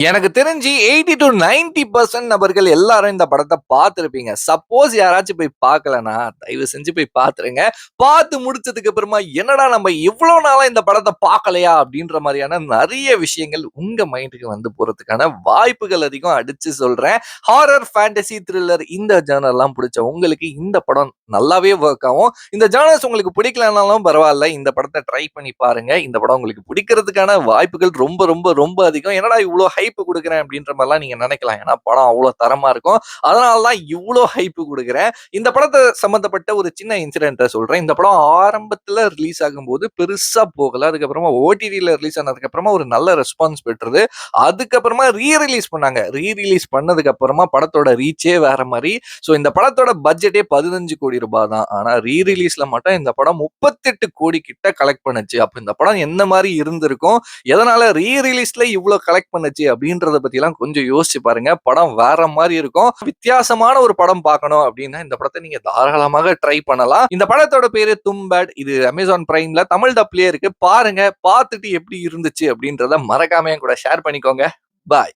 எனக்கு தெரிஞ்சு 80-90% நபர்கள் எல்லாரும் இந்த படத்த பார்த்திருப்பீங்க. சப்போஸ் யாராச்சும் போய் பார்க்கலன்னா, தயவு செஞ்சு போய் பார்த்துருங்க. பார்த்து முடிச்சதுக்கு அப்புறமா, "என்னடா நம்ம இவ்ளோ நாளா இந்த படத்த பார்க்கலையா?" அப்படின்ற மாரியான நெறைய விஷயங்கள் உங்க மைண்டுக்கு வந்து போறதுக்கான வாய்ப்புகள் அதிகம். அடிச்சு சொல்றேன். ஹாரர், ஃபேண்டசி, த்ரில்லர் இந்த ஜானர்லாம் புடிச்ச உங்களுக்கு இந்த படம் நல்லாவே வொர்க் ஆகும். இந்த ஜானர்ஸ் உங்களுக்கு பிடிக்கலனாலும் பரவால்ல. இந்த படத்த ட்ரை பண்ணி பாருங்க. இந்த படம் உங்களுக்கு பிடிக்கிறதுக்கான வாய்ப்புகள் ரொம்ப, ரொம்ப, ரொம்ப அதிகம். என்னடா இவ்ளோ ஹைப் குடுக்குறேன் அப்படின்ற மாரிலாம் நீங்க நெனைக்கலாம். ஏன்னா படம் அவ்ளோ தரமா இருக்கும். அதனால தான் இவ்ளோ ஹைப் குடுக்குறேன். இந்த படத்த சம்பந்தப்பட்ட ஒரு சின்ன இன்சிடென்ட்ட சொல்றேன். இந்த படம் ஆரம்பத்துல ரிலீஸ் ஆகும்போது பெருசா போகல. அதுக்கப்புறமா ஓடிடில ரிலீஸ் ஆனதுக்கு அப்புறமா ஒரு நல்ல ரெஸ்பான்ஸ் பெற்றது. அதுக்கப்புறமா ரிலீஸ் பண்ணாங்க. ரிலீஸ் பண்ணதுக்கு அப்புறமா படத்தோட ரீச்சே வேற மாரி. சோ இந்த படத்தோட பட்ஜெட்டே 15 கோடி ரூபாய் தான். ஆனா ரிலீஸ்ல மட்டும் இந்த படம் 38 கோடி கிட்ட கலெக்ட் பண்ணுச்சு. அப்ப இந்த படம் எந்த மாரி இருந்திருக்கும்? எதனால ரிலீஸ்ல இவ்ளோ கலெக்ட் பண்ணுச்சு அப்படின்றத பத்திலாம் கொஞ்சம் யோசிச்சு பாருங்க. படம் வேற மாரி இருக்கும். வித்தியாசமான ஒரு படம் பார்க்கணும் அப்படின்னா இந்த படத்த நீங்க தாராளமாக ட்ரை பண்ணலாம். இந்த படத்தோட பேரு தும்பட். இது Amazon Primeல தமிழ் டப்லயே இருக்கு. பாருங்க. பார்த்துட்டு எப்படி இருந்துச்சு அப்படின்றத மறக்காம என் கூட ஷேர் பண்ணிக்கோங்க. பாய்.